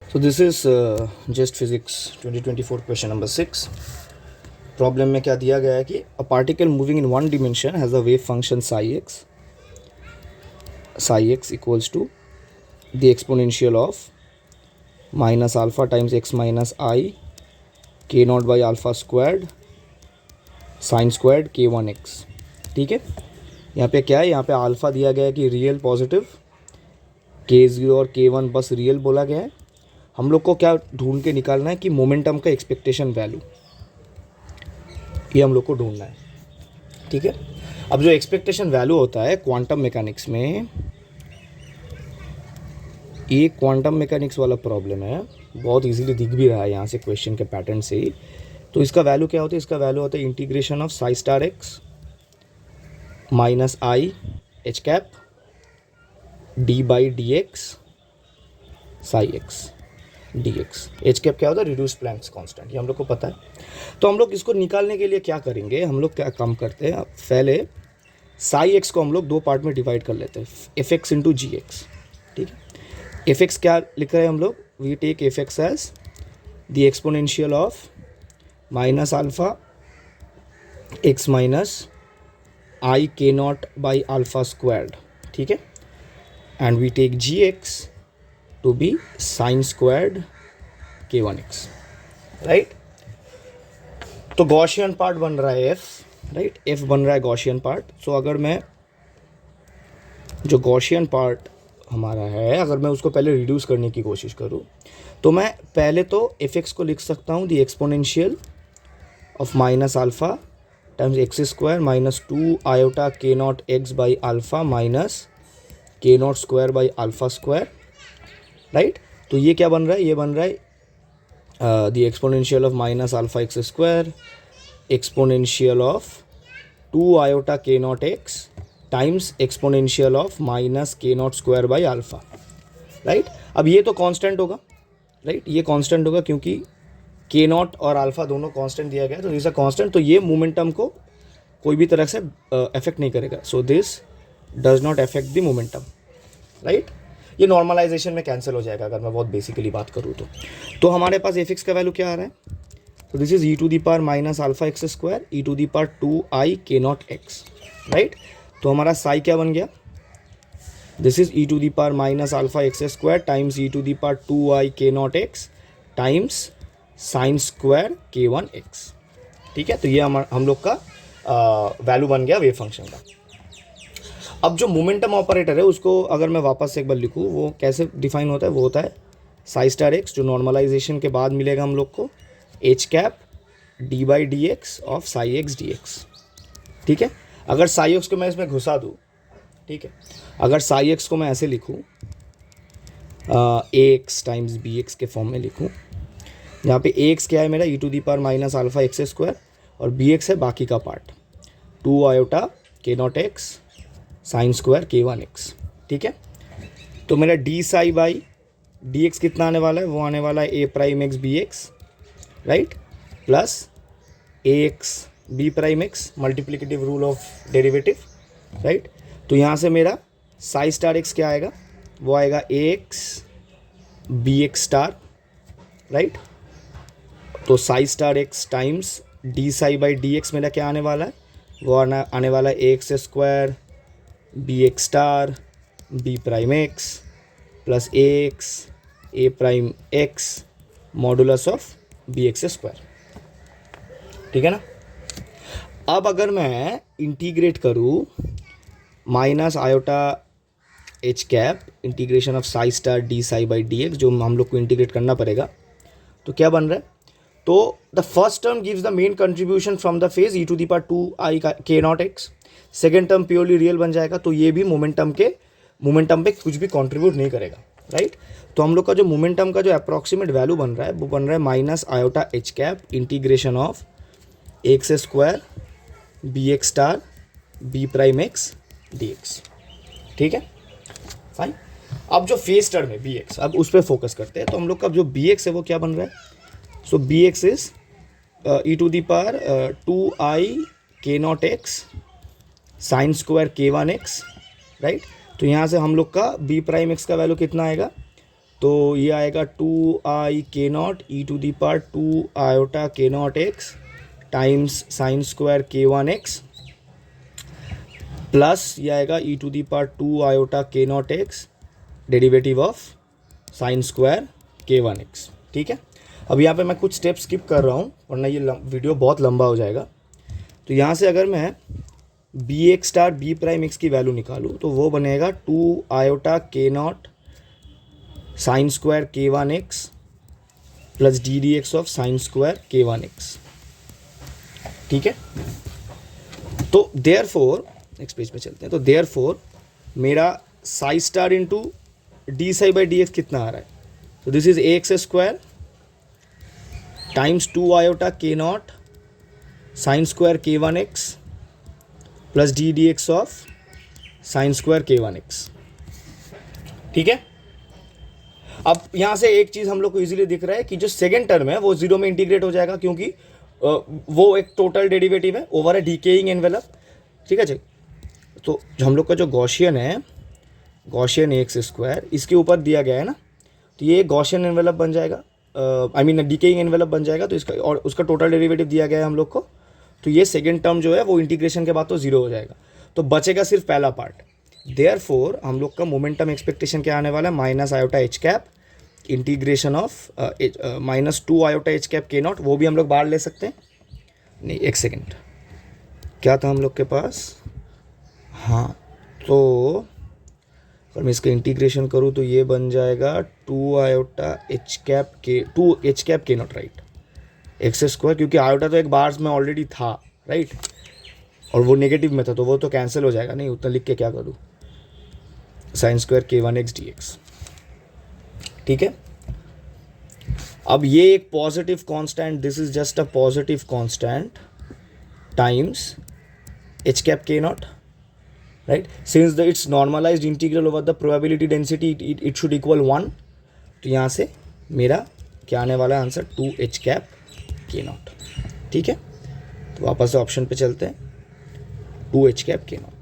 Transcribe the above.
So this is just physics 2024 question number 6. Problem में क्या दिया गया है कि a particle moving in one dimension has a wave function psi x equals to the exponential of minus alpha times x minus i k naught by alpha squared sine squared k1x. ठीक है, यहाँ पे क्या है, यहाँ पे alpha दिया गया है कि रियल पॉजिटिव, k0 और k1 बस रियल बोला गया है. हम लोग को क्या ढूंढ के निकालना है कि मोमेंटम का एक्सपेक्टेशन वैल्यू, ये हम लोग को ढूंढना है. ठीक है, अब जो एक्सपेक्टेशन वैल्यू होता है क्वांटम मैकेनिक्स में, ये क्वांटम मैकेनिक्स वाला प्रॉब्लम है, बहुत इजीली दिख भी रहा है यहाँ से क्वेश्चन के पैटर्न से ही. तो इसका वैल्यू क्या होता है, इसका वैल्यू होता है integration of psi star x minus I H cap D by d x Sai x d x. H cap क्या होता है, रिड्यूस प्लैंक्स कांस्टेंट, ये हम लोग को पता है. तो हम लोग इसको निकालने के लिए क्या करेंगे, हम लोग क्या काम करते हैं, पहले साई एक्स को हम लोग दो पार्ट में डिवाइड कर लेते हैं, एफ एक्स इंटू जी एक्स. ठीक है, एफ एक्स क्या लिख रहे हैं हम लोग, we take f x as the exponential of minus alpha x minus i k naught by alpha squared. ठीक है, and we take g x to be sine squared k1x. Right, तो Gaussian part बन रहा है f, right, f बन रहा है Gaussian part. सो अगर मैं जो गॉसियन पार्ट हमारा है, अगर मैं उसको पहले रिड्यूस करने की कोशिश करूँ, तो मैं पहले तो fx को लिख सकता हूँ the exponential of minus alpha times x square minus 2 iota k not x by alpha minus k naught square by alpha square. Right, तो ये क्या बन रहा है, ये बन रहा है the exponential of minus alpha x square exponential of 2 iota k not x times exponential of minus k naught square by alpha. Right, अब ये तो कांस्टेंट होगा, राइट, ये कांस्टेंट होगा क्योंकि के नॉट और अल्फ़ा दोनों कांस्टेंट दिया गया है, तो दिस अ कांस्टेंट, तो ये मोमेंटम को कोई भी तरह से अफेक्ट नहीं करेगा. So this does not affect the momentum. Right, ये नॉर्मलाइजेशन में कैंसिल हो जाएगा अगर मैं बहुत बेसिकली बात करूँ तो हमारे पास एफ एक्स का वैल्यू क्या आ रहा है, तो this is e to the power minus alpha x square e to the power 2 i k not x. Right, तो हमारा साई क्या बन गया, this is e to the power minus alpha x square times e to the power 2 i k not x times sine square k1x. ठीक है, तो ये हम लोग का वैल्यू बन गया वेव फंक्शन का. अब जो मोमेंटम ऑपरेटर है उसको अगर मैं वापस से एक बार लिखूँ, वो कैसे डिफाइन होता है, वो होता है साई स्टार एक्स, जो नॉर्मलाइजेशन के बाद मिलेगा हम लोग को, H cap D by d x of Sai x d x. ठीक है, अगर साई एक्स को मैं इसमें घुसा दूँ, ठीक है, अगर साई एक्स को मैं ऐसे लिखूँ a x times b x के फॉर्म में लिखूँ, यहाँ पे ए एक्स क्या है मेरा, e to the power minus alpha x square, और बी एक्स है बाकी का part 2 iota k not x sine square k1x. ठीक है, तो मेरा d psi by d x कितना आने वाला है, वो आने वाला है a prime x b x, right, plus a x B prime x, multiplicative rule of derivative. Right, तो यहाँ से मेरा साई स्टार एक्स क्या आएगा, वो आएगा a x b x star. Right, तो psi star x times d psi by d x मेरा क्या आने वाला है, वो आने वाला है a x square b x star b prime x plus a x a prime x modulus of b x square. ठीक है ना. अब अगर मैं इंटीग्रेट करूँ minus iota h cap integration of psi star d psi by d x, जो हम लोग को इंटीग्रेट करना पड़ेगा, तो क्या बन रहा है, तो the first term gives the main contribution from the phase e to the power 2 i k not x. Second term purely real बन जाएगा, तो ये भी मोमेंटम पे कुछ भी कंट्रीब्यूट नहीं करेगा. राइट, तो हम लोग का जो मोमेंटम का जो अप्रॉक्सीमेट वैल्यू बन रहा है, वो बन रहा है minus iota h cap integration of x square b x star b prime x d x. ठीक है, फाइन. अब जो फेज टर्म है बी एक्स, अब उस पर फोकस करते हैं. तो हम लोग का जो बी एक्स है वो क्या बन रहा है, so b x is e to the power 2 i k not x sine square k1x. Right, तो यहाँ से हम लोग का बी प्राइम एक्स का वैल्यू कितना आएगा, तो ये आएगा 2i k naught e to the power 2 iota k naught x times sine square k1 x plus ये आएगा e to the power 2 iota k naught x derivative of sine square k1 x. ठीक है, अब यहाँ पे मैं कुछ step skip कर रहा हूँ वरना ये वीडियो बहुत लंबा हो जाएगा। तो यहाँ से अगर मैं b x star b prime x की वैल्यू निकालूँ तो वो बनेगा 2 iota k not sine square k1 x plus d d x of sine square k1 x. ठीक है, तो देयरफॉर नेक्स्ट पेज पे चलते हैं। तो देयरफॉर मेरा Sai star into D psi by d x कितना आ रहा है? तो this is x square times 2 iota k not sine square k1 x plus d d x of sine square k1 x. ठीक है, अब यहाँ से एक चीज़ हम लोग को इजीली दिख रहा है कि जो सेकेंड टर्म है वो जीरो में इंटीग्रेट हो जाएगा क्योंकि वो एक टोटल डेरिवेटिव है ओवर ए डीकेइंग एनवेलप। ठीक है जी, तो हम लोग का जो गॉसियन है, गॉसियन एक्स स्क्वायर, इसके ऊपर दिया गया है ना, तो ये गॉसियन एनवेलप बन जाएगा, आई मीन डीकेइंग एनवेलप बन जाएगा। तो इसका और उसका टोटल डेरिवेटिव दिया गया है हम लोग को, तो ये सेकेंड टर्म जो है वो इंटीग्रेशन के बाद तो जीरो हो जाएगा, तो बचेगा सिर्फ पहला पार्ट। देयरफॉर हम लोग का मोमेंटम एक्सपेक्टेशन क्या आने वाला है? Minus iota h cap integration of minus 2 iota h cap k not. वो भी हम लोग बाहर ले सकते हैं, नहीं एक सेकेंड, क्या था हम लोग के पास? हाँ, तो अगर मैं इसका इंटीग्रेशन करूँ तो ये बन जाएगा 2 आयोटा एच कैप के 2 h cap k naught, right, x square, क्योंकि आयोटा तो एक बार्स में ऑलरेडी था, राइट, और वो नेगेटिव में था तो वो तो कैंसिल हो जाएगा, नहीं उतना लिख के क्या करूँ, sine square k1 x d x. ठीक है, अब ये एक positive constant, this is just a positive constant times h cap k naught, right, since the it's normalized integral over the probability density it should equal 1। तो यहाँ से मेरा क्या आने वाला है answer? 2 h cap k naught. ठीक है, तो वापस से ऑप्शन पे चलते हैं, 2 एच कैप के नॉट।